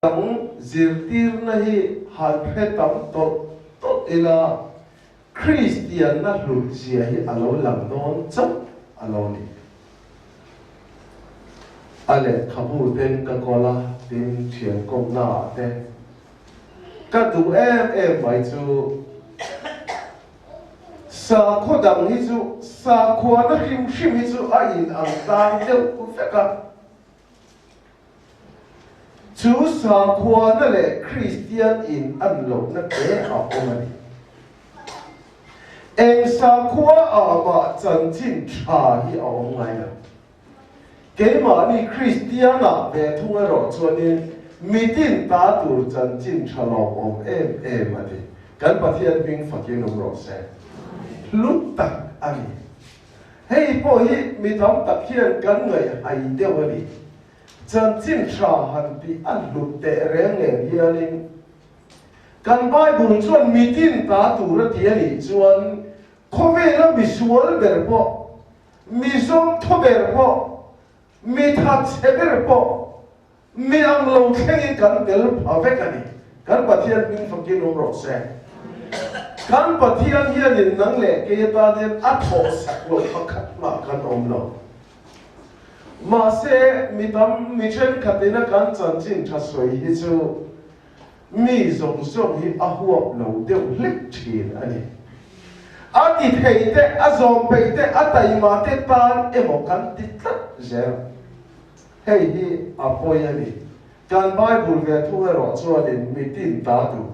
tang zirtir na hi halphe tam to ila Christian na lutsia hi alo lam non cham alo ni ale khabu ten ka kola tin thian kom na te ka du em mai chu sa khodang hi chu sa khwa na him hi chu a in ang tang deuh ku feka chú sa khua na le Christian in an lo na ke a omani em sa khua a ma chan chin tha hi a om ngai na ke ma ni Christian a ve thung a ro chuanin mitin ta tur chan chin tha lo om em ati kan pathian bing fakin om ro se lut tak ani hei po hi mi tam tak hian kan ngai ai deuh ani chan chin tha han pi an lut te reng nge hianin kan Bible chuan mitin ta tur a ti ani chuan khove na mi sual ber po mi som tho ber po mi that se ber po mi ang lo khengi kan del phavek ani kan pathian bing fakin om ro se kan pathian hianin nang le ke ta den a tho sak lo pakhat ma kan om lo mà sẽ mi tâm mi chen katina kan chan chin tha soi hi chu mi zong zong hi a huap lo deuh hlek thin ani a ti thei te a zom pe te a tai ma te tan emo kan ti tlat zel hei hi a poi ani kan Bible ve thu he ro chuanin mi tin ta tu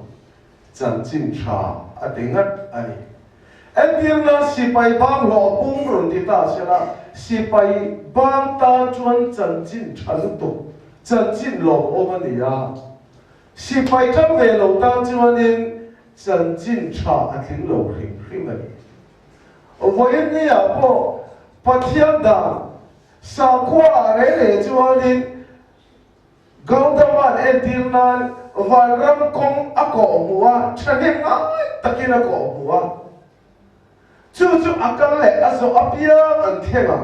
chan chin tha a tingat ani entir na sipai bang lo pung run ti ta sela sipai bang ta chuan chan chin than tu chan chin lo omani ya sipai kam ve lo ta chuanin chan chin tha a thing lo hring hring ani voin ni a po pathian da sa khwa re le chuanin gaudaman entir nan valram kong a ko muwa thanin ngai takin a ko muwa chu akal le azo apia an thema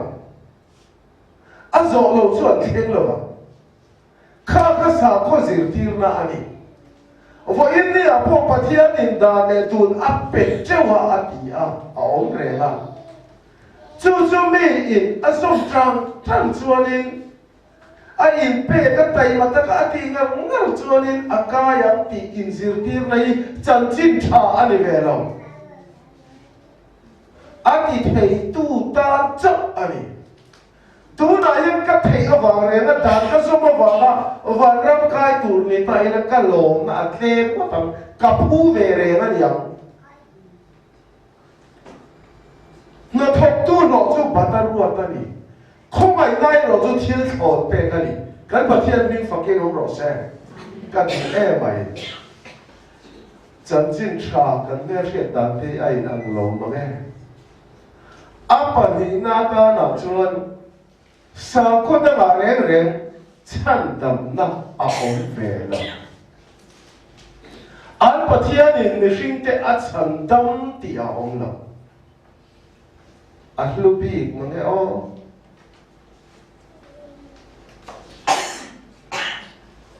azo lo chu an theng lo kha sa ko zir tir na ani vo in ni a po pathian in da ne tun a pe chewa ati a ong re la chu mi in azo tang chuanin a in pe ka tai ma ta ka ati ngar chuanin akayang ti in zir tir nei chan chin tha ani ve lo ati thei tu ta chap ani tu na yang ka thei awang re na dan ka so ma wa wa ram kai tur ni tai na ka lom na the ko tam ka phu ve re na yang na thok tu no chu batar ru ta ni khong ai nai ro chu thil thot pe ka ni kan pathian min fakin om ro se kan e mai chan chin tha kan ne riat dan te ai ang lo ma nge apa ni na ta na chuan sa ko da la reng chan dam na a om ve la an pathian in ni hring te a chan dam ti a om la a hlu bi ma nge o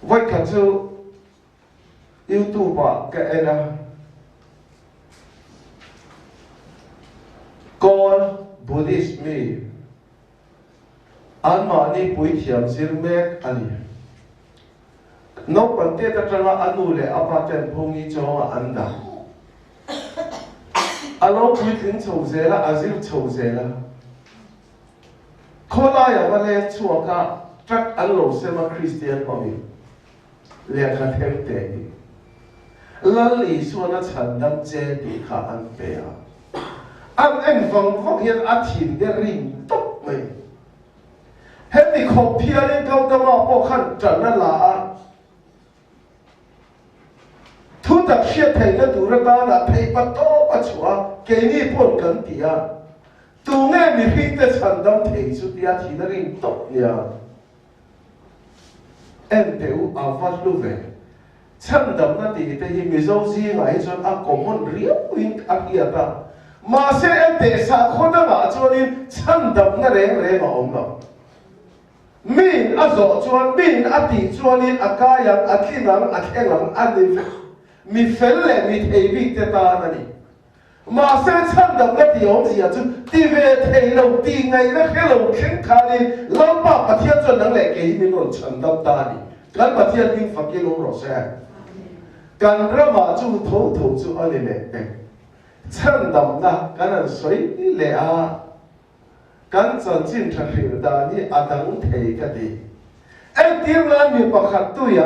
vai ka chu YouTube ka ena con Buddhist mi an ma ni pui thiam sir mek ani no pante ta tanga anu le apa ten phongi chonga anda alo pui thin chho zela azil chho zela khola ya vale chuaka trak allo sema Christian pomi le kha them te lali suana chandam che ti kha an pe a an en vong hian a thin de ring tok mai hemi khop phianin gautama po khan tan la a thu tak hriat thei na tur ta na thei pa to pa chua ke ni pon kan tia tu nge mi hring te chandam thei chu tia thin ring tok nia en teu a vat lu ve chandam na ti te hi mi zo zi ngai chon a common riau in a kia ta ma se en te sa khoda ma chuanin chandam na reng re ma om lo min azo chuan min ati chuanin akayang atlinang athengang ani mi felle mi theibi te ta nani mà sẽ chân đậm cái điều gì à chứ đi về thầy lâu đi ngày nó cái lâu khen khá đi lâu bà bà thiên cho năng lệ cái mình rồi chân đậm ta đi cái bà thiên mình phát cái lâu rồi sẽ cần ra mà chú thấu thấu chú anh này chân đậm na cái này suy lệ à cái chân chính thật hiểu ta đi à đắng thầy cái đi em tiếng là mình bảo khát tôi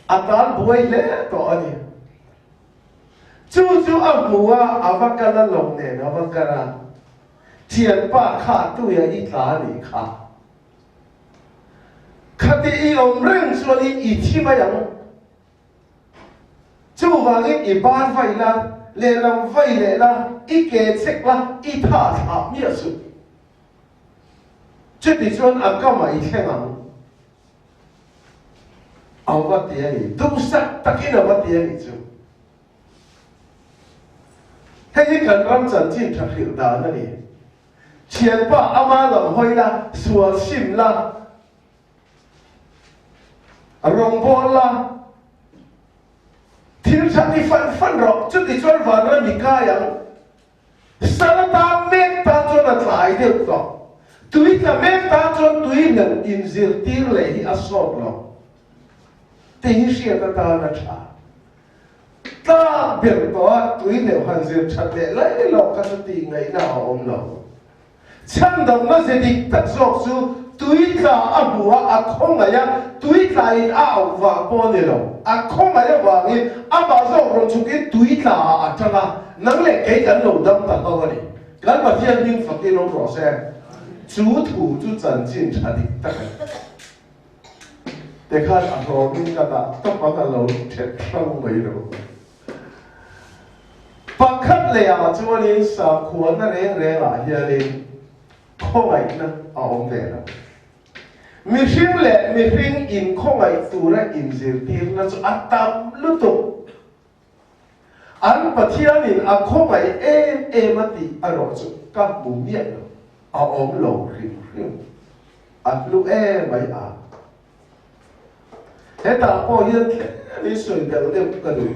à ta buổi lễ to anh chú ông mua avakana lòng nè avakana tiền ba khát tôi ít lá này khát đi ông rèn cho đi ít chi mà yang chú vàng ít bán vay la lệ làm vay lệ la ít kẹt sek la ít thả thả miết su chú đi chọn ăn cơm mà ít khen ăn avak tiền này tu sắc tất cả avak tiền này chúให้ที่กันรำจันจินทักหิวดานั่นเองเชียนป้าอามาหลังห้อยละสัวชิมละรงบอลละทีมชาติฟันรอกจุดที่ชวนฝันแล้วมีก้ายังสารตาเมฆตาจนหลายเดียวต่อตุยกับเมฆตาจนตุยหนึ่งอินซิลตีเลยที่อสอบหรอกแต่ยิ่งเสียตาหน้าชาตาเบียดตัวตุยเนี่ยหันเสียชัดเลยไล่หลอกกันตีไงหน้าอมเราฉันดำมาเสด็จตัดสอกสู้ตุยตาอาบัวอาคงไงยังตุยตาอินอาว่าปนเนี่ยเราอาคงไงยังว่างี้อาบาสอกเราชุกิตุยตาอาจังละนั่งเล็กเกยกันเราดำตาเขาเนี่ยกันมาที่ยิ่งฝักที่น้องรอแซ่จูถูจูจันจินชาดิตะกันแต่ข้าอาโรมินกันละต้องมากันเราเช็ดช่องไม่รู้ปักขัดเลยอ่ะช่วงนี้สาวขวานนั่นเองเรื่องอะไรเลยข้อไหนนะเอาองเดียวมีฟิงเล่มีฟิงอินข้อไหนตัวนั้นอินเสียทีนั้นจะอัตตามลุตุอันปัจจัยนี้อ่ะข้อไหนเอมาตีอร่อยสุดกับบุญเมียเราเอาองโลริมอัดลูกไม่อ่ะเฮ้ตาพ่อยังนี่สวยเดี๋ยวเดี๋ยวกันดู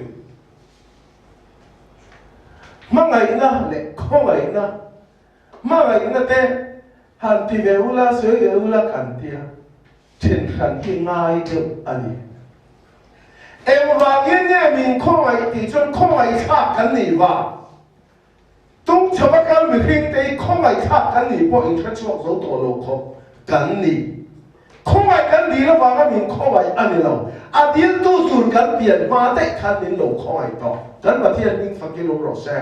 มาไงนะเล็กข้อไงนะมาไงนะเต้หันที่เวลาสวยเวลากันเตียเช่นกันที่ง่ายเดิมอันนี้เอ็มว่าเงี้ยเนี่ยมีข้อไงที่จนข้อไงชากันนี่ว่าต้องชาวบ้านไม่เพียงแต่ข้อไงชากันนี่เพราะอินทรีย์ชอบตัวโลกกันนี่ข้อไงกันดีแล้วว่าก็มีข้อไงอันนี้เราอาเดียนตู้สูนกันเปลี่ยนมาได้คันนี้เราข้อไงต่อกันมาที่นี่ฟังกิโลรอแซ่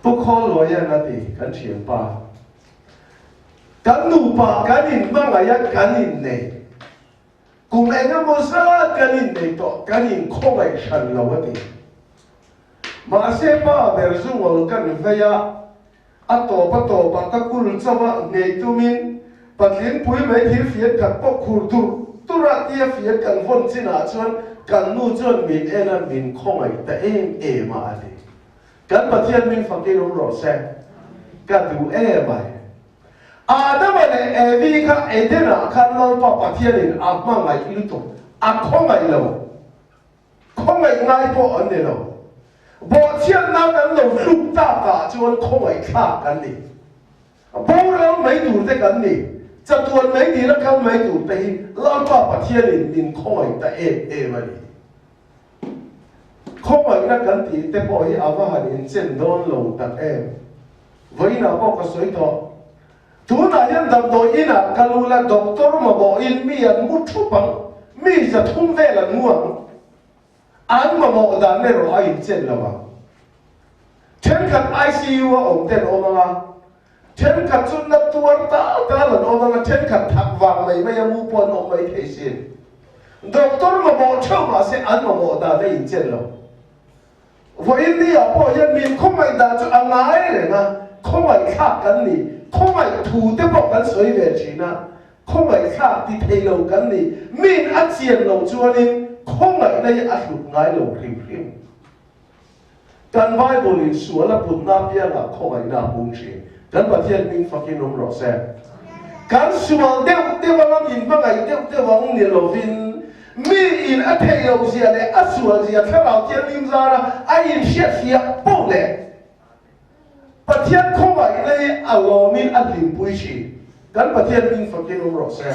พวกข้อรวยนั่นเองกันเฉียงป่ากันหนูป่ากันอินบ้างอะไรกันอินเนี่ยกลุ่มเองก็มุสลิมกันอินเนี่ยต่อกันอินข้อไงฉันเราว่าดีมาเสพป่าเบอร์ซุ่งวันกันเฟียอัตโตปะก็กุลจะว่าเนี่ยตุมินปัจจุบันปุยไม่ที่เฟียกับพวกคูดูตุระที่เฟียกันวนจินาชวนกันนู่จนมีนั้นมีข้อไงแต่มาดิกันประเทศมีฝั่งที่รู้รอดแซ่กันดูไปแต่ว่าเนี่ยวีก็เดินกันเราต่อประเทศนี้มาไงลุตุข้อไงเราข้อไงง่ายพออันนี้เราบอกเชื่อนั่นเราลุกตากาจนข้อไงฆ่ากันนี่บอกเราไม่ดูได้กันนี่จะตัวไม่ดีแล้วกันไม่ดูแต่เราต่อประเทศนี้มีข้อไงแต่มาดิข้อไงนักกันที่แต่พอที่อาว่าหันเส้นโดนลงตัดวันนี้เราก็สวยต่อทุกนายยันดำโดยอินะกันรู้ละด็อกเตอร์มาบอกอินมีอันมุดทุบังมีจะทุ่มเวลาง่วงอันมาบอกด่านเนี่ยเราอินเส้นละวะเช่นกันไอซียูว่าองเต้นออกมาเช่นกันจุดนับตัวตาหลังออกมาเช่นกันทักวางไม่ยังมูปนออกมาเทสินด็อกเตอร์มาบอกเชื่อมาเสียอันมาบอกด่านได้อินเส้นละวันนี้อ่ะพ่อยังมีข้อไม่ด่าจะอะไรเลยนะข้อไม่ฆ่ากันนี่ข้อไม่ถูกได้บอกกันสวยเวทีนะข้อไม่ฆ่าที่เทโลกันนี่มีนอาเจียนเราจวนนี่ข้อไม่ได้อาสุดง่ายเราริมการไว้บริสุทธิ์และบุญน้ำเพียงข้อไม่น่าบุญเสีย kan pathian ming fakin ro se kan sual deu wang in bangai deu wang ni lovin mi in a thei lo zia le a sual zia tharau tian lim zara a in sia po le pathian kho mai le a lo min a lim pui chi kan pathian ming fakin ro se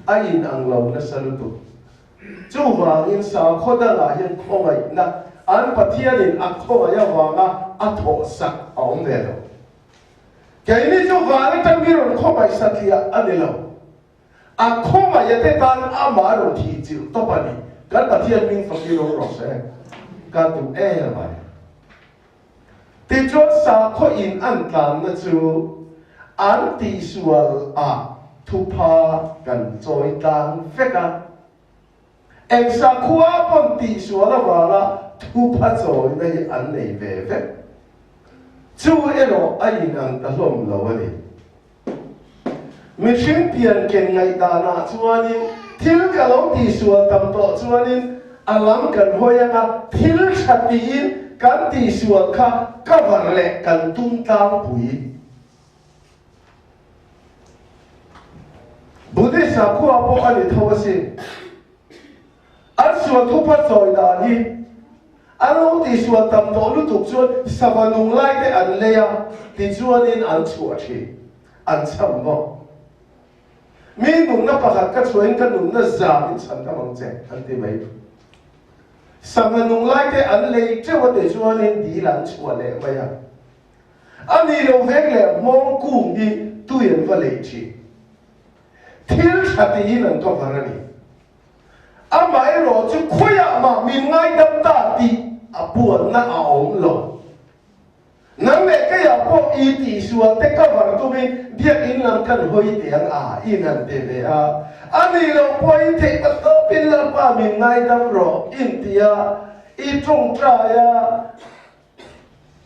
a in ang lo na salutu chu wang in sa kho da la hian kho mai na an pathian in a kho ya wanga a tho sak ong ve lo cái này cho vàng cái tâm viên không phải sát kia anh ấy đâu, không phải vậy thế tan mà rồi thì chịu tốt bao nhiêu, cái bản thiên minh phật giáo rồi sẽ, cái tụ là vậy, thì cho sa có in an tan là chú, an tì sual thu pa gần trôi tan phết à, em sa khua bọn tì sual là vào thu pa trôi đây anh này về phết. Chú ero ai nang talom lawani. Mishing pian ken ngai dana chuanin thil kalong ti sual tam to chuanin alam kan hoyanga thil chatiin kan ti sual kha cover le kan tung tang pui. Buddhist sa khu apo ani thawasin. An sual thu pat soi da hi alo ti sual tam to lu tuk chuan savanung lai te an leya ti chuanin an chua thi an cham mo mi nung na pakhat ka chuan ka nung na zamin chan ka mang che an ti mai savanung lai te an lei chewa te chuanin di lan chua le maya ani lo vek le mong kum ni tuyen va le chi thil thati hin an to varani amai ro chu khoya ma min ngai dam ta ti buồn na ổn lo, nắng mẹ cái bộ y tỷ suy tất cả vật tụi mình biết in làm cần hơi tiếng in làm thế về anh ấy lo quay thế bắt đầu pin làm ba mình ngay đâm rồi in tia in trung trai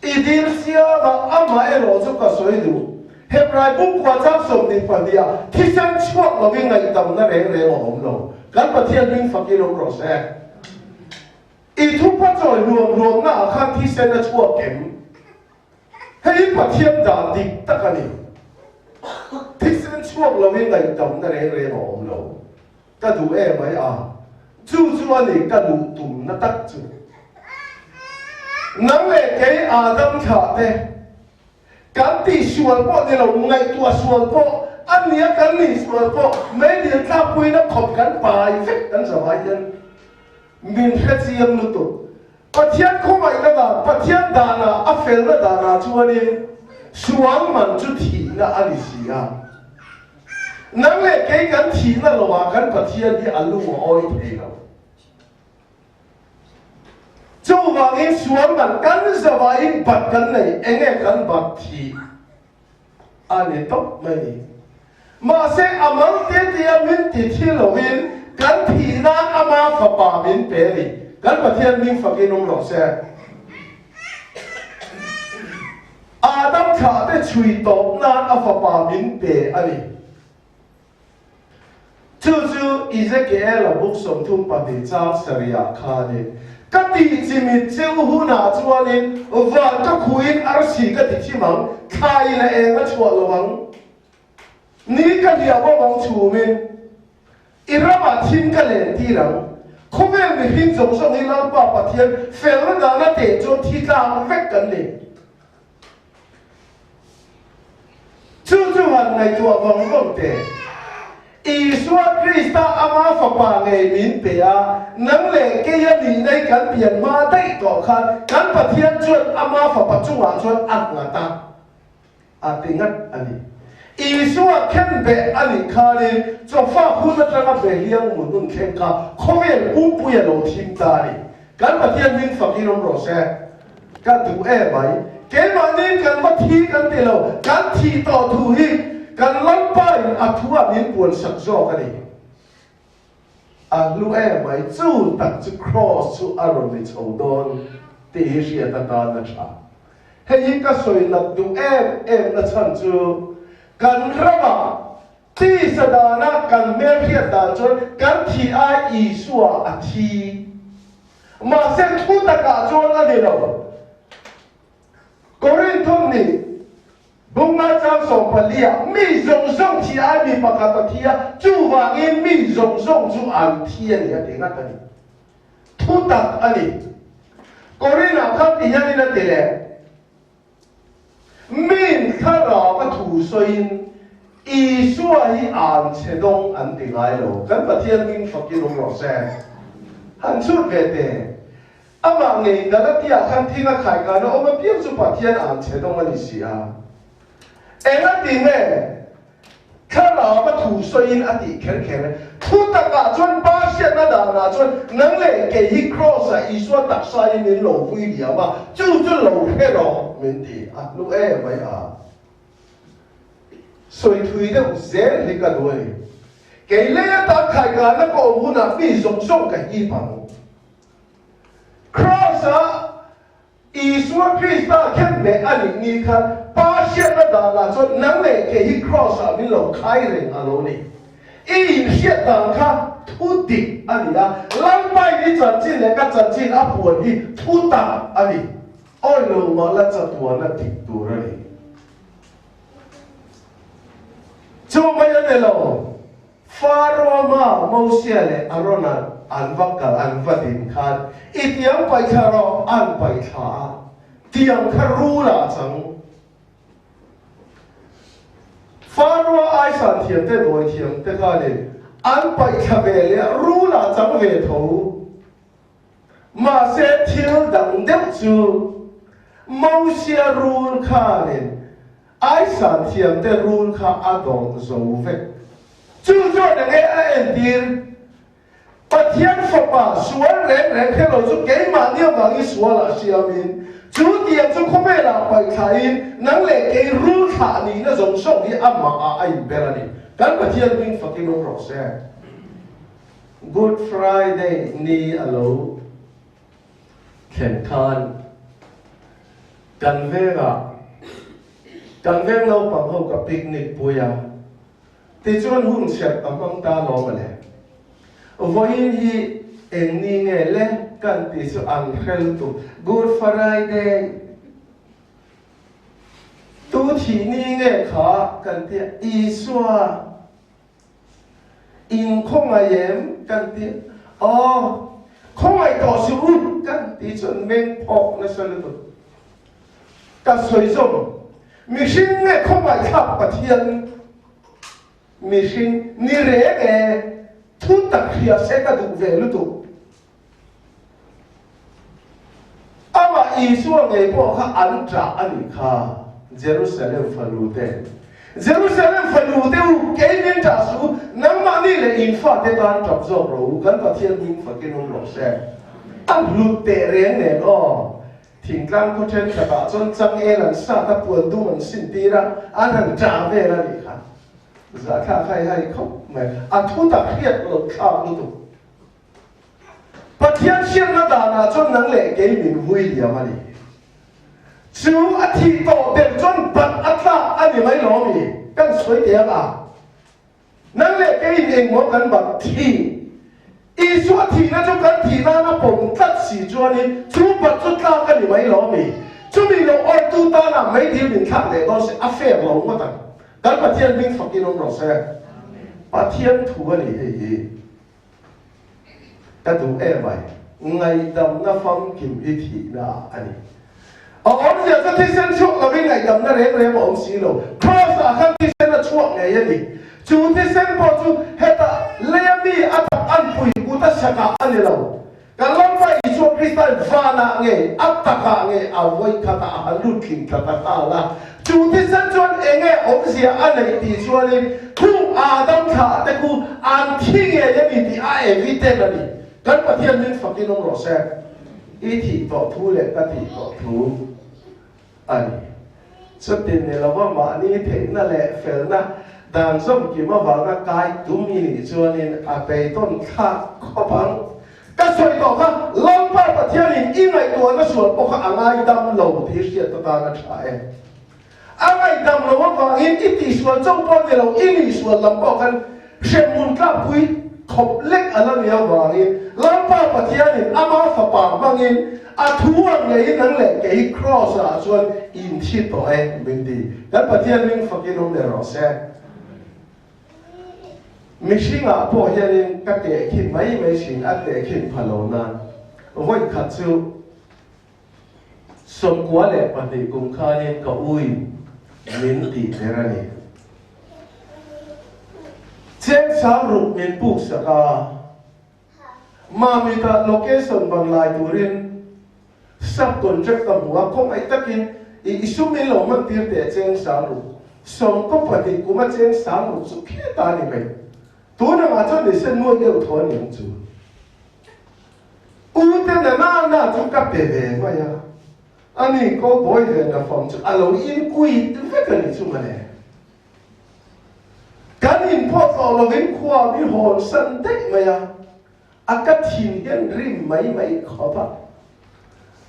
in điên xia mà ama em lo cho cả soi đủ hết lại bung qua chấp sông đi phần dia thì xem chuột là cái ngày tầm nó rẻ ổn lo gắn vào thiên minh phật cái rồi sẽ ít thu phát rồi luồng na khăn thi sen na chua kém hay bắt thiên đàn đi tất cả này thi sen chua là vì ngày tầm nó rẻ ổn lo cái đủ em ấy chú anh này cái đủ tụm nó tắc chú nắng lệ cái Adam thả thế cái tí sual po này là ngày tua sual po anh nhớ cái này sual po mấy điều ta quên nó không cái bài phết cái sao vậy mình hết riêng luôn tụ, bắt thiên không phải là bắt thiên đàn phèn là đàn chú anh em, suang mình chú thị là anh gì nắng lệ cái thị là lo cái bắt thiên đi ăn luôn oi thế nào, chú vàng em suang mình cái sao vậy bắt cái này anh em cái bắt thị, anh em tốt mấy, mà sẽ amang thế mình thị lo viên kan thi na ama fa pa min pe ni kan pathian ming fa ke nom lo se Adam tha te chui top na a fa pa min pe ani chu Ezekiel a book som thum pa ti cha saria kha ni ka ti chi mi cheu hu na chuanin van ka khuin ar si ka ti chi mang khai na e nga chua lo wang ni ka dia bo wang chu min irama thim ka len ti rang khovel mi hin zong song hi lam pa pathian fel na da na te cho thi tlang vek kan ni chu han ngai tua vong vong te Isua Krista ama fa pa ngai min pe nang le ke ya ni nei kan pian ma dai to khan kan pathian chuan ama fa pa chunga chuan ak nga ta tingat ani Isua ken be ani khani cho fa khu na tanga be liang mun nun khen ka khovel pu ya lo thim ta ni kan pathian min fa ki rom ro se ka du e bai ke ma ni kan ma thi kan te lo kan thi to thu hi kan lam pai thua min puan sak zo ka ni lu e bai chu tak chu cross chu aron ni chou don te hi ria ta ta na cha hei ka soi na du em na chan chu kan rama ti sadana kan mer hiat dan chon kan thi a Isua a thi ma se thu ta ka chon a de lo Korinthon ni bung na chang som palia mi zong zong thi ai mi pakata thia chu wangin mi zong zong chu an thia ni ate nga tani thu tak ani korina khap ti yani na tele min khara ka thu soin i suai an chedong an tingai lo kan pathian min fakin ro se han chut ve te ama ngei da tia khan thinga khai ka no oma piam su pathian an chedong ani sia enga tinge khara ka thu soin ati kher kher thu ta ka chon ba sia na da na chon nang le ke hi cross a i suai tak sai min lo hui dia ma chu lo he lo min ti a lu e mai a soi thui de zel li ka doi ke le ta khai ka na ko mu na mi song song ka hi pang cross a Isua Krista khen be ani ni khan pa sia na da la cho nang le ke hi cross a min lo khai reng a lo ni in sia da kha thu ti ani da lang pai ni chan chin le ka chan chin a puan hi thu ta ani oi lo ma la cha tu na ti tu ra ni cho mai ne lo faroma mosia le arona anvakal anvatin khan itiam pai kharo an pai kha tiam kharula chang farwa ai san thiam te doi thiam te kha le an pai kha ve le rula chang ve tho ma se thil dang dem chu mosia rul kha le ai san thiam te rul kha adong zo ve chu zo de nge a en dir pathian fopa suan ren ren khelo chu ke ma niam ma ngi suala siamin chu tiam chu khome la pai khain nang le ke rul kha ni na zong song hi amma a ai berani kan pathian min fakin ro se Good Friday ni alo khen khan kan vega kan veng lo pang ho ka picnic puya ti chuan hun siat amang ta lo ma le voin hi eng ni nge le kan ti su ang khel tu Good Friday tu thi ni nge kha kan ti i swa in khong a yem kan ti khong ai to su kan ti chun meng phok na sal tu ka soi som mi shin nge khong ai khap pathian mi shin ni re nge thu tak khia se ka du ve lu tu ama isu nge po kha an tra ani kha Jerusalem falute u ke nin ta su nam ma ni le in fa te tan top zo ro kan pathian min fa ke non lo se an lu te re ne o thing klang ko chen ka ba chon chang e lan sa ta puan du man sin ti ra an han tra ve la ni kha za kha khai hai khop mai a thu tak khiat lo kha lu tu pathian sian na da na chon nang le ke min hui dia ma ni chu a thi to den chon bat atla ani mai lo mi kan soi dia ba nang le ke in eng mo kan ba thi i su a thi na chu kan thi na pom tat si chu ni chu bat chu tla kan ni mai lo mi chu mi lo or tu ta na mai di min khak le do se a fe lo mo ta kan pathian min fakin on ro se pathian thu ani he ta du e mai ngai dam na fam kim i thi na ani ông giờ có thi sinh chuộc là bên ngày đầm nó rém ông xí lô cross à khăn thi sinh là chuộc ngày ấy đi chú thi sinh bỏ chú hết ta lấy mi ăn ăn bùi cú ta sạc ăn đi lâu cái lòng phải chuộc Christian pha na nghe áp ta cả nghe áo vây cả ta ăn lút kinh cả ta là chú thi sinh chuộc nghe ông giờ ăn này thì chuộc đi thu Adam cảแต่กูăn thi nghe ấy đi thì ai vì thế là đi cái mà thiên nhiên phật kinh ông rõ ràng ý thì tỏ thu lệ cái thì tỏ thu ani xuất tiền này làว่ามานี่เห็นนั่นแหละเฟลนะดังส้มกี่มาว่าก็กายตุ้มนี่ชวนนี่อาไปต้นข้าข้อพังก็สวยต่อค่ะลองไปประเทศนี้อีไงตัวนั้นส่วนพวกอะไรดำเหล่าที่เสียตากันใช่อะไรดำเราว่าว่าอินที่ส่วนจงปนเราอินส่วนลำบากกันเชื่อมุนกล้าปุยขบเล็กอะไรเนี่ยว่าอินลองไปประเทศนี้อามาฝาปากบางอิน thuang ngày nắng lệ cái cross à xuân in thi tội mình đi các bạn thiên linh phật kinh ông này rõ xe mình xin ngã bỏ hiện các cái khi mấy xin ăn cái khi phải lâu nan với khát chiu sống quá lệ bạn thì cũng khai nên có ui mình đi thế này trên sáng rụt mình buộc sẽ cả mà mình ta location bằng lại turin sắp contract tầm hoa không ai tất nhiên isu mình lòng mất tiền để trên sáng rụt sống có phải thì cũng mất trên sáng rụt số kia ta này vậy tôi đang ở chỗ để xem mua đều thôi những chú ưu tiên là na chúng ta về mà ya anh ấy có bồi về là phòng chú alo in quy phải cái này chúng mà này cái in pot vào là viên khoa viên hồn sân đấy mà ya các thiên nhiên rim mấy khó bắt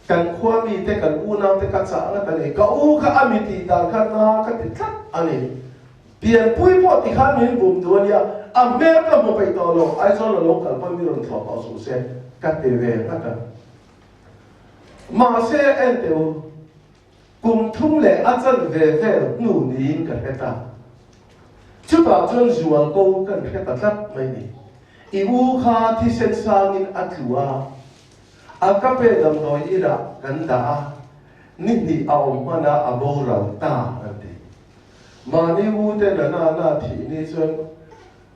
kan khoa mi te kan u nào te kan sa nga tani ka u kha ami ti dar kha na ka ti tlat ani pian pui po ti kha min bum do nia a me ka mo pai to lo ai zo lo local pa mi ron thọ pa su se ka te ve ka ka ma se en te u kum thum le a chan ve nu ni ka heta chu ta chon zual ko kan heta tlat mai ni i u kha thi sen sang in atlua akape dam noi ira ganda ni aom mana abora ta ante mani u te na thi ni chon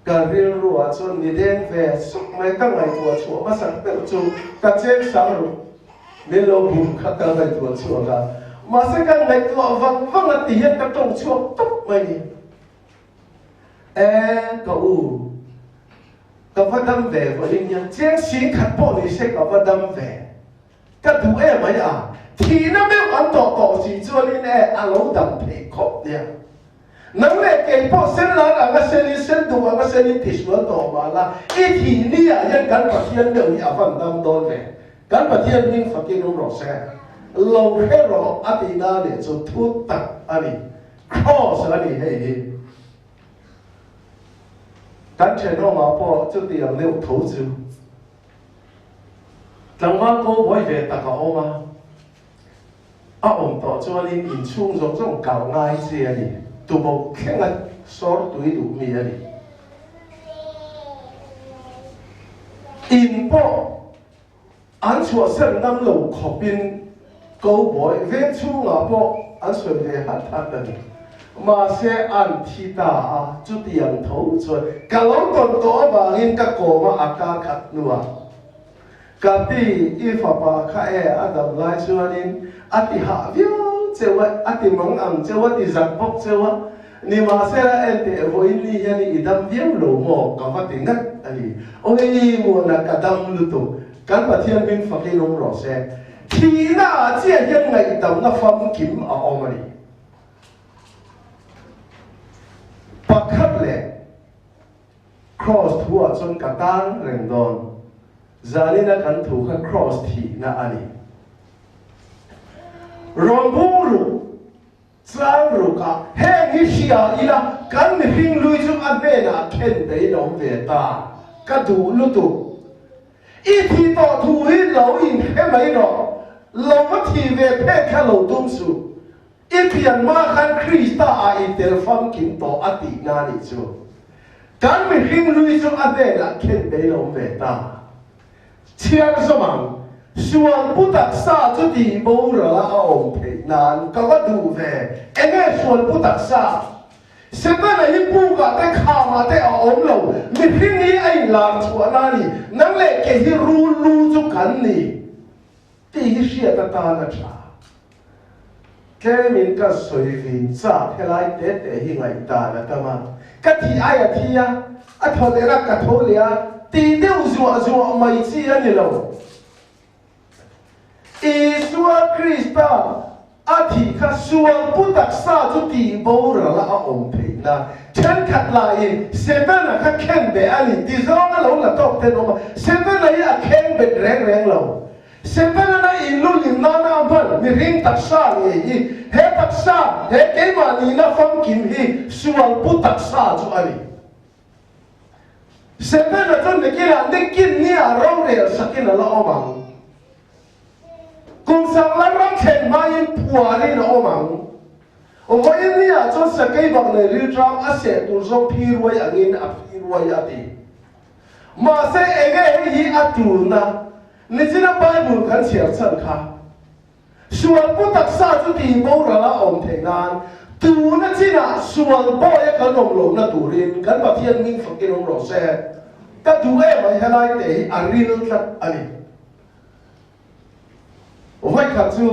karil ruwa chon ni den ve sok mai ka ngai tua chu ma sang pe chu ka chen sang ru me lo bum kha ka ngai tua chu ga ma se ka ngai tua vang ati hian ka tong chu tok mai ni ka u ka vadam ve vo in yang chiang xin khat po ni se ka vadam ve ka du mai a thi na me an to si chuan in a lo dam phe khop nia nang le ke po sen la anga sen du anga sen ti su to ma la e thi ni a yan kan pa thian de ni a van dam don ve kan pa thian ning fa ki ro se lo he ro ati na le chu thu tak ani cross ani heกันเชนอมาพอจุดที่ยังเลี้ยวถูจูจังหวะก็บ่อยเวตะกะอมาต่อจวนนี้อินช่วงจงเก่าง่ายเสียนี่ตัวบอกแค่งั้นสอดตุยดูมีอะไรอินพออันชัวเส้นน้ำลงขอบบินก็บ่อยเวช่วงอ่ะพออันส่วนเวหัดทัดกันมาเสียอันที่ตาจุดยังถูชวนกะล้มต้นตัวบางอินกะโกมาอากาขัดนัวกะที่อีฟ้าปาข้าอดับไล่ชวนอินอติหาวิวเจ้าอติมังอังเจ้าติจักพกเจ้านี่มาเสียเอ็นเตอโอินนี่ยันอีดัมวิวโลโมกับว่าติงัดอันนี้โอ้ยมัวนักดัมลุตุกันปะเทียนบินฝักให้ลงรอเสที่น่าเจียยังไงดัมน่าฟังกิมเอามานี่ปักขัดเลย cross ทัวจนกระตันเร่งดอนจานี่นักันถูก cross ที่น่าอันนี้รวมบุรุษจางรุกะแห่งฮิชิอาอีละกันมีพิงลุยจุกอันเบน่ะเข็นได้น้องเวตากระดูลุตุอีที่ต่อถูหินเหลาอินแค่ไหนหรอเราก็ทีเวเพแค่เราตุ้มสูอีเพียงมาคันคริสต์อาอิเตลฟังกินต่ออตินานิจูการมีพิงลุยจุกอันเบน่ะเข็นได้น้องเวตาเชียงสมังส่วนผู้ตักษาจุดที่บูรณะเอาเพนานก็ว่าดูเวเอ็งส่วนผู้ตักษาเสร็จแล้วยิ่งผู้ก็ได้ข่าวมาได้เอาอมเรามีพิงนี้ไอ้หลานชัวนานี่นั่งเล่เกี่ยรู้จุกันนี่ที่เสียตาตาหน้าชาแค่มินก็สวยวินซ่าเทลายเด็ดหิ้งไอ้ตาหน้าตามาก็ที่ไอ้ที่ยะทอเดรักก็ทอเลียตีเดียวจัวไม่เสียนี่เราอีสัวคริสต์อาทิข้าสัวผู้ตักษาจุดที่บูรณะองค์เพนะฉันขัดลายเซเว่นข้าเข่งเบอันนี้ที่ร้องเราละตบเทนออกมาเซเว่นอะไรเข่งเบ็ดแรงเราเซเว่นอะไรอินลุลินนาบันมีริงตักษาเนี่ยเฮตักษาเฮเกมานีน่าฟังกินฮีสัวผู้ตักษาจุดอันนี้เซเว่นจนเด็กกินเนี่ยเราเรียนสักกินละออกมา sang lan ram khen mai puari na omang o in nia cho sa kai bang ne ri tram a se tu zo phirwai angin a phirwai ati ma se ege hi atu na ni china bible kan chiar chan kha sual pu tak sa chu ti bo ra la om the nan tu na china sual bo ya kan om lo na turin kan pa thian min fakin om ro se ta tu e mai halai te a ril tlat ani vai kha chu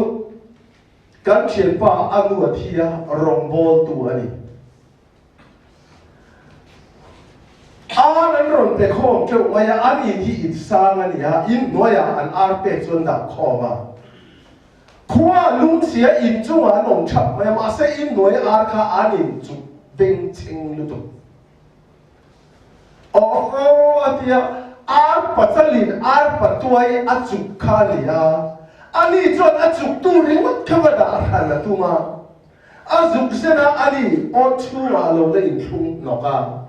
kan chen pa anu athia rombol tu ani an ron pe khom cheu maya ani hi in sang ani ha in noya an ar pe chon da khoma khua lung sia in chunga nong chap maya ma se in noi ar kha anin chu beng ching lu tu o atia ar patsalin ar patuai a chu kha lia ani chon a chu tu ring mat khawada han la tu ma a zuk sena ani o chu ma lo le in thung noka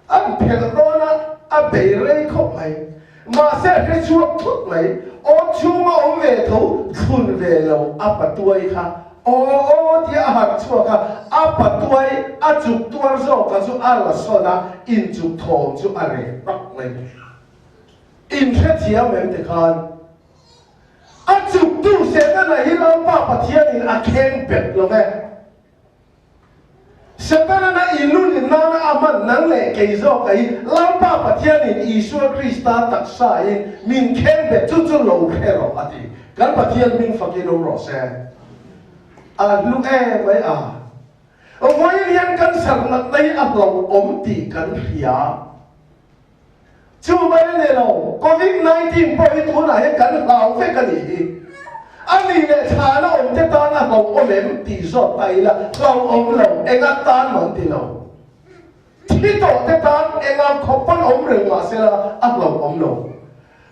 anh phèn đó anh bị rây khóc mày mà sẽ cái chuột thuốc mày ô chú mà ông về thấu phun về lâu anh bắt tuổi ha ô thì anh chuột ha anh bắt tuổi anh chụp tuổi rồi cái chú anh là sao na in chụp thòng chú anh này bắt mày in hết chiếc mình thì khan anh chụp tu sẽ cái này lâu ba bắt chiếc này anh khen bẹt luôn đấy Sekarang na ilun ni nana aman nang le keizo kai lampa patian in Isua Krista taksa in min kembe tutu lo kero ati kan patian min fakino rose a lu e mai a o moi lian kan sarnak dai aplo om ti kan ria chu mai ne lo COVID-19 po itu na he kan lau fe kan ni anh này thà nó ôm thế ta nó bồng ôm em tỉ giọt tay là lòng ôm lòng em ăn tan mà tỉ lòng khi tổ thế ta em ăn khóc phân ôm rừng mà sẽ là ăn lòng ôm lòng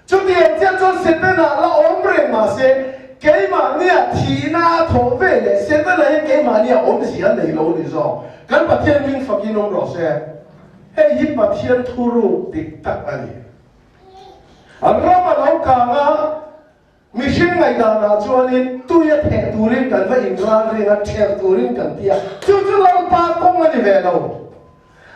chúng tiền chia cho sẽ tên là ôm rừng mà sẽ cái mà nia thì na thổ về để sẽ tên là cái mà nia ôm gì anh này lâu đi rồi cái bát thiên minh phật in ông rồi sẽ hay hít bát thiên thu ru tịch tắc anh anh ra mà lâu cả Mission ngày nào là cho nên tôi thẻ turin cần phải Iran riêng thẻ turin cần tia chú lâu ba công anh về đâu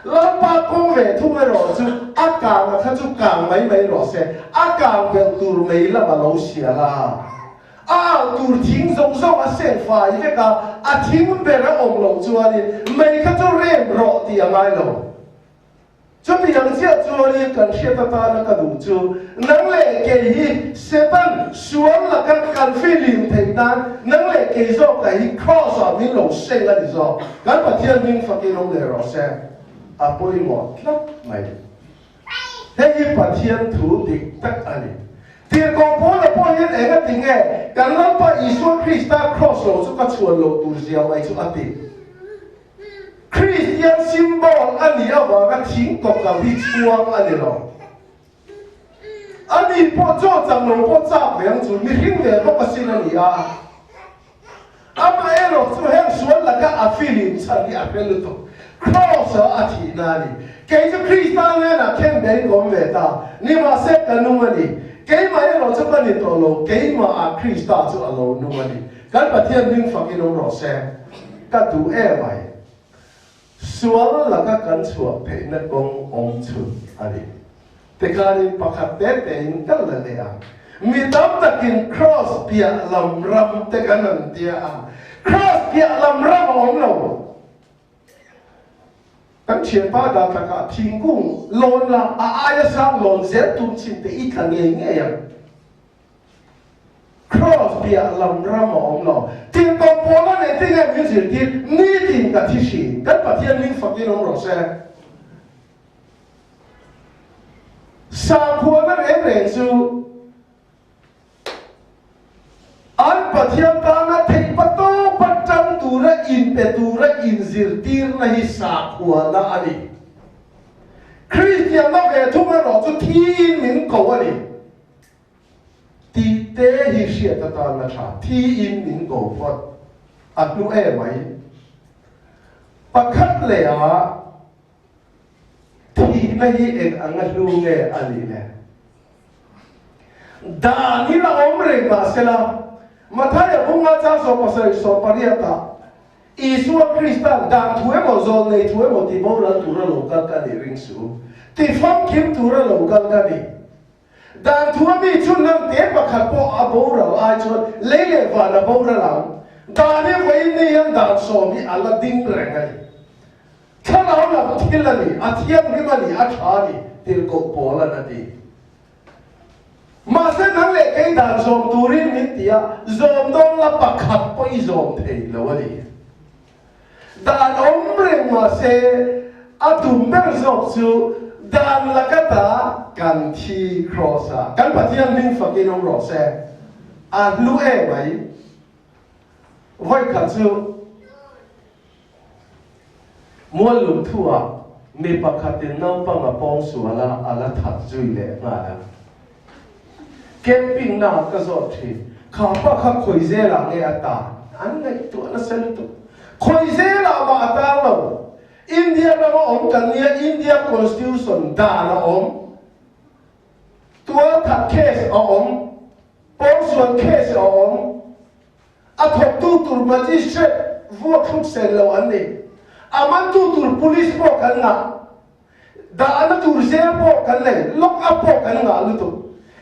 lâu ba công về thu về rồi chú ác càng là chú càng mấy rồi sẽ ác càng về tur mấy là mà lâu xỉa là tur thính giống giống sẽ phải cái cả thính về ra ông lâu cho nên mấy cái chú rem rõ thì ngay đâu cho bây giờ chia cho đi cần chia ta là cái đủ chưa nắng lệ cái gì sẽ tăng xuống là cái phi liền thành đan nắng lệ cái do cái cross ở bên lồng sen là gì do cái bát thiên minh phật cái lồng lệ rồi sẽ bôi ngọt lắm mày thế bát thiên thủ địch tắc anh tiền công bố là bôi hết em cái tiếng nghe cái lắm ba Isua Krista cross rồi cho cái chuồn lồng tu diệu ấy cho anh tìm Christian symbol ani awa ka thing tok ka hi chuang ani lo ani po cho chang lo po cha veng chu mi hing le lo ka sin ani a ama ero chu heng suan la ka afilin chan ni apel to cross a thi na ni ke chu Christian le na ken be gom ve ta ni ma se ka nu ani ke ma ero chu ka ni to lo ke ma a Christa chu a lo nu ani kan pathian ning fakin ro se ka tu e vai sual là các cán chuột phải nó công ông chủ ali, thế cái này bắt hạt tết đến cái là này à, mi đâm ta kinh cross bia làm ram thế cái này dia cross bia làm ram ông đâu, cái chuyện ba đã ta cả thiên cung lon là ai sang lon dễ tụng xin để ít là nghe à, cross bia làm ram ông đâu. Tiền công bố là này tiếng em như thế ni tiền cả thi sĩ các bạn thiên linh phật yên ông rồi sẽ sa khua nó em rèn su an bạn thiên ta nó thích bắt tô bắt trăm tu ra in zir tir na hi sa khua na ani Christian nó về thu nó rồi cho thiên mình cầu ani ti tế hi siết ta là cha thi in mình cầu Phật anh nu e mấy bắt khát lệ à thì nay em anh lu nghe anh nè đàn hi là ôm rèn mà sẽ là mà thay ở vùng ngã cha so pasai so pariata Isu Kristan đàn thuê một zon này thuê một tí bao lần tura local cái này ring su tí phong kim tura local cái này đàn thuê mi chun năng tế bạc hạt po abo rau ai chun lấy lệ vào là bao rau đàn này vậy này anh đàn so mi ala ding rèn cái khá là làm thiên là này thiam cái mà này chả này tiền cột bỏ là này mà sẽ năng lệ cái đàn som turin mi tia som đông là bạc hạt po som thầy lâu này dan ombre mà se atum ber zop chu dan la kata kan thi crossa kan pathian ning fakin ong ro se a lu e mai voi kha chu mual lum thua me pakhatin nau pa ma pong su ala that zui le nga la camping na ka zo thi kha pa kha khoi ze la nge ata an ngai tu na sel tu khoi ze la ma ata lo India na mo kan nia India constitution da na tua that case pong suan case a thok tu tur magistrate vo thuk sen lo an ni aman tu tur police po kan na da na tur jail po kan le lock up po kan nga lu tu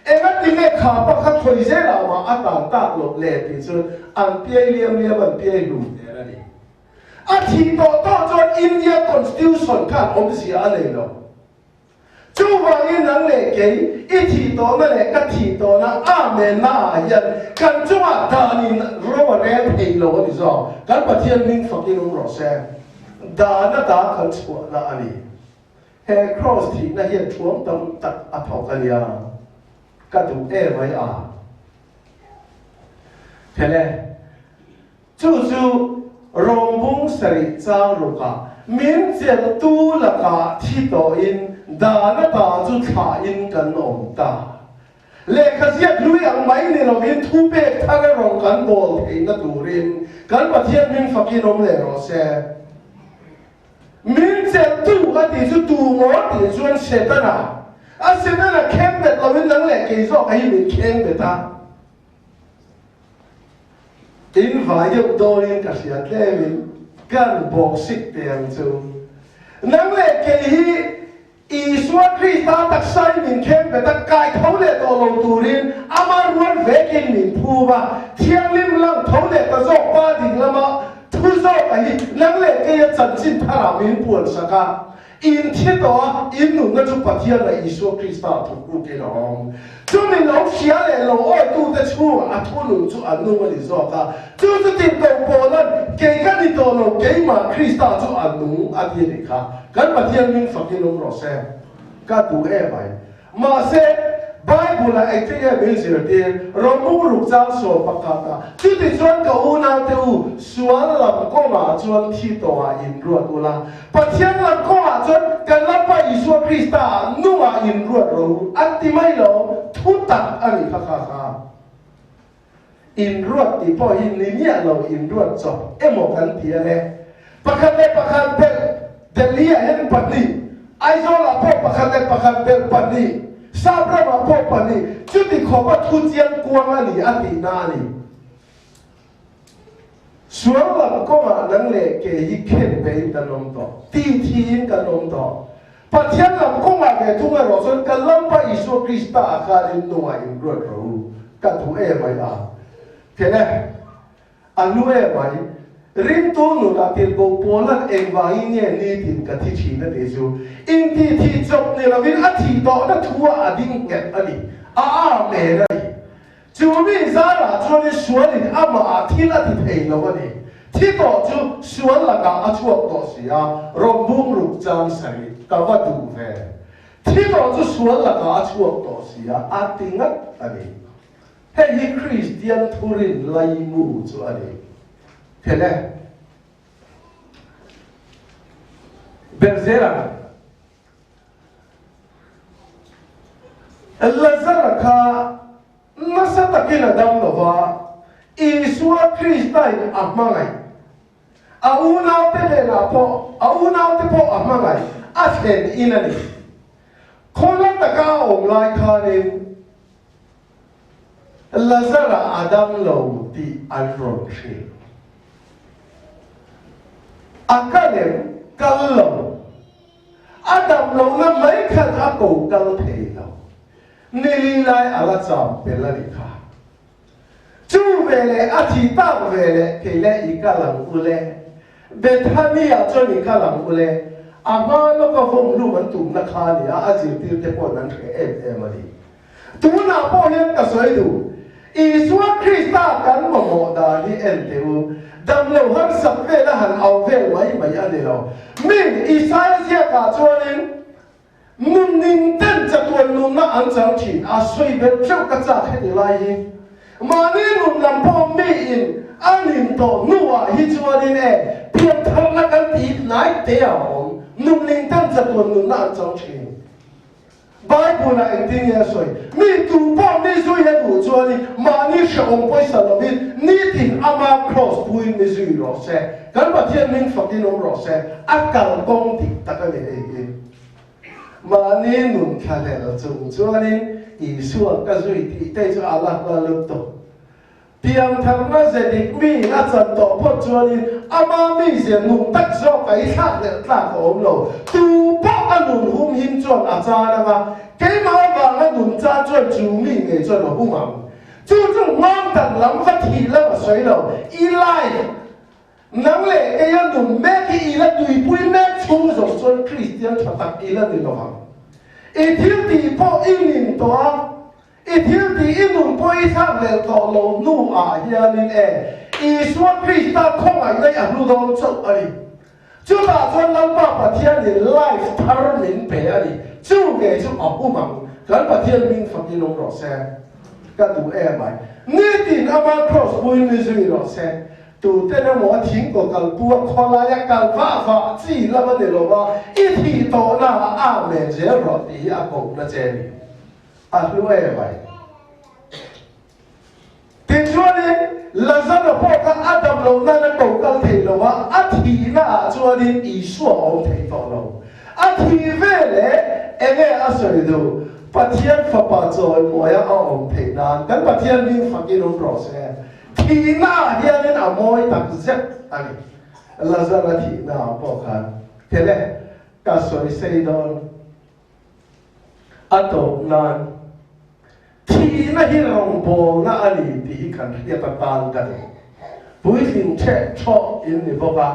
ega tinge kha pa kha khoi ze la ma ata ta lo le ti chu an pi liam an pi lu ne ni a thi to cho India constitution kan sia le lo chu wang in nang le ke I thi to na le ka thi to na amen na yan kan chu a da ni ro re thei lo ni zo kan pathian ning fakin ro se da na da kan chu na ani he cross thi na hian thuam tam tak a thau kan ya ka tu e mai a thele chu rong bung sari chang ruka min chen tu la ka thi to in da na ta chu tha in kan om ta le kha sia lui ang mai ni lo in thu pe tha ga rong kan bol thei na turin kan pathian min fakin om le ro se min chen tu a ti chu tu ngo ti chuan setana a setana khem bet lo in nang le ke zo ai min khem bet ta in vai deuh dawrin ka hriat tlemin kan bawk sik tiang chu nang le ke hi Isua Krista tak sai min khem be tak kai thau le to lo turin amar ruan vekin min phuwa thiang lim lang thau le ta zo pa ding lama thu zo ka hi nang le ke ya chan chin thara min puan saka in thi to in nu na chu pathian la Isua Krista thu ku ke long chu min lo sia le lo oi tu te chu a thu nu chu an nu ma li zo ka chu chu tin to po lan ke ka ni to lo ke ma Krista chu an nu a ti ni kha kan pathian min fakin ro se ka tu e mai ma se Bible la ai te ya min zir te ro mu ru chang so pakata chu ti chuan ka u na te u suan lam ko ma chuan thi to a in ruat ula pathian lam ko ma chuan kan la pa Isu Krista nu a in ruat ro an ti mai lo thu tak ani kha kha in ruat ti po hin ni nia lo in ruat cho emo kan ti le pakhat pe Delia hen pani aizola po pakhat pe pani sabra ma po pani chuti khopa thu chiang kuang ani ati na ni suala ko ma nang le ke hi khen be tanom to ti thin kanom to pathian lam ko ma ke thunga ro son kalam pa Isu Krista akarin no a in ro ro ka thu e mai a kene anu e mai rin tu nu la til go polan eng vai ni ni tin ka thi chi na te chu in ti thi chop ni la vin a thi to na thua a ding nget ani a me na ni chu mi za la chu ni suan ni ama a thi la ti thei lo ni thi to chu suan la ka a chuak to sia rom bung ruk chang sai ka wa du ve thi to chu suan la ka a chuak to sia a tingat ani he hi Christian thurin lai mu chu ani Hele Berzera Lazara ka nasata kina dam nova Isua Krista in ahmangai auna te le na po auna te po ahmangai athen inani khona taka omlai khanin Lazara Adam lo ti alron shi Akanem kallo Adam lo na mai khan ako kal thei lo Nililai ala cham pelalika Chu vele athi ta vele kele ikalang ule Bethania choni kalang ule Ama lo ka phong lu man tum na khani a ajir tir te pon nan ke emali Tu na po yen ka soi du Isua Krista kan mo da ni enteu dam lo har sak ve la han au ve mai ani lo min Isaiah sia ka chuanin nun nin ten cha tuan nun na an chang thin a soi be chau ka cha he de lai hi ma ni nun lam po mi in anin to nuwa hi chuanin e pian thang na kan ti nai te a om nun nin ten cha tuan nun na an chang thin Bible na ending ya soi mi tu po mi zui he bu chuani ma ni shong poi sa lo ni tin ama cross puin mi zui ro se kan ba thian min fakin om ro se akal kong ti takale e ma ni nun khale lo chung chuani I suang ka zui ti te chu Allah ba lu to tiang thang na se dik mi na chan to po chuani ama mi se nun tak so kai kha le ta ko lo tu po anun hum him chuan a cha na ma cái máu vàng nó đun ra cho chủ mình để cho nó hung hăng, chú chú ngon tận lắm phát thị lắm mà xoáy đầu, y lai, nắng lệ cái anh đun mẹ cái y là tùy bùi mẹ chung rồi cho Christian cho tập y là đừng lo hăng, y thiếu thì po y nín to, y thiếu thì y đun po y thang lệ to lâu nu à ya nín y suốt Christa không ai lấy ăn lu đâu chốc ấy, chú ta cho năm ba bát thiên thì life thar mình bé ấy. Chú nghe chú ọc u măng Kan pa thiên minh phật đi nông rõ xe Các tù mày Nghe tin ama cross bùi mi dùi rõ xe Tù tên là mô thiên của cալ bùa Khó là ya cալ vã Chỉ là mà nè lô vã Ít thì tổ na mẹ dễ rõ tí cổ na chê mi Lu mày Tình chúa đi Là dân ở bộ các Adam lô na cổ cալ thầy lô vã thì na chúa đi ý xua ông thầy tổ lô thì về lẽ em nghe sợi đồ, bắt thiên phật bà rồi mỗi ông thầy nan, cái bắt thiên minh phật cái nông rõ xe, thì na hiện nên ở mỗi tập dẹp anh, là ra là thì na bảo khăn, thế lẽ cả sợi xây đòn, tổ nan, thì na hi rong bồ na anh thì khăn hiện tại tan cái, bùi hình chết cho in đi bảo cả,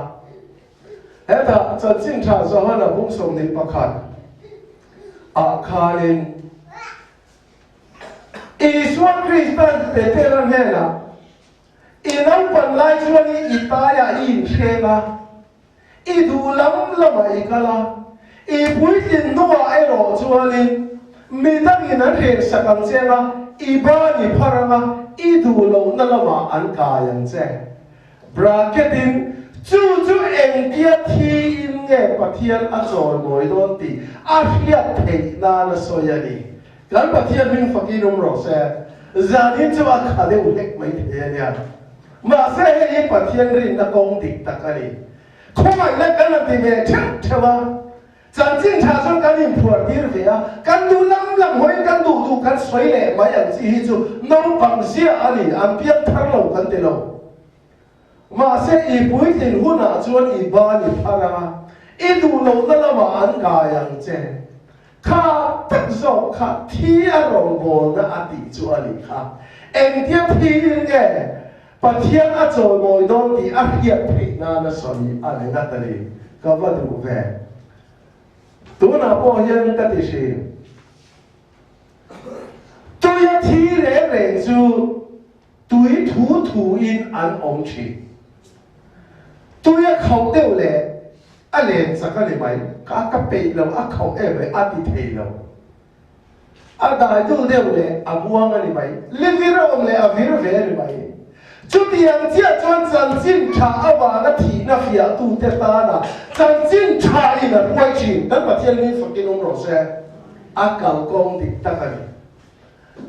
hết à, cho chính tra cho hắn là bung sông đi bảo khăn. Khalin Isua Kristan Peteran hela Inang panlay chuani itaya in shela Idu lama ikala Ipuitin nuwa ero chuani Mitang inan hen sakang sela Ibani parama Idu lo nalama an kayang se Bracketin Chú em kia thi in nghe bà thiên á rồi ngồi đôn tì á hiết thầy na là soi đi Gắn bà thiên mình phật đi nông rõ xe Gia đình chú á khá đeo hếch mấy thế nha Mà sẽ hệ bà thiên rinh na công tịch tạc á đi Không ai là gắn là tì về chắc chà bà Chẳng chính trả cho gắn hình phùa tiết về á Gắn đủ lắm hối gắn đủ gắn xoay lệ mấy ảnh gì hít chú Nông bằng xia á đi Anh biết thắng lâu gắn tì lâu mà sẽ ý bùi tình hôn à chuan ý ba ý phara ý đủ lâu đó là mà anh gà yang chê khá tất dọc khá thi à rong bồ na à tì chuan ý khá em tiếp thi nghe bà thiên à rồi ngồi đôn thì à hiệp thị na na soi à lấy ngắt tà đi có vật đủ về tú na bó hiên cái tì xì tôi à thi lễ lệnh chú túi thủ in anh ông chị tôi không đều lệ, anh liền sao cái này mày, các bệ lâu, không vậy, đi thầy lâu, đại tôi đều lệ, buông anh mày, lên video ông lệ, video về anh mày, chú tiền chia cho chân chính trả vào nó thì nó phải tu tế ta na, chân chính trả đi là quay chuyện, đó là thiên linh phật kinh ông nói xe, cầu công thì ta cái,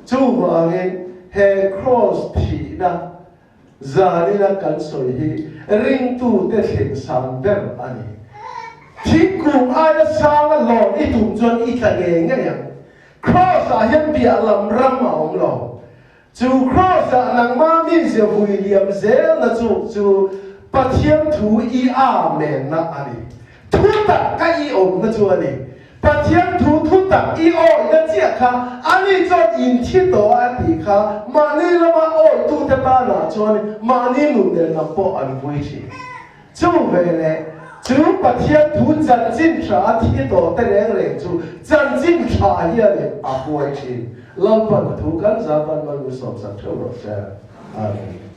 chú vào nghe, he cross thì na. Giờ đi là cần soi hi ring tu te thỉnh sang ver ani thi cùng ai đã sang là lò ít tụng chân ít là nghe nghe cross à hiệp bia làm ram mà ông lò chú cross à nàng ma mi sẽ vui liam dễ là chú bắt thiên thu i amen na ani thu tất cái i ổn na chú ani bắt thiên thu tất i ổn na chia kha ani cho in thi tổ anh thì kha mà ni là mà ổn tu thế ta na chú ani mà ni nụ đen na po anh vui chi chú về này chú bắt thiên thu chân chính trả thi tổ tên anh lên chú chân chính trả hiền này à vui chi lâm phần thu căn giá ban ban ngũ sòng sạch châu rồi cha. Amen.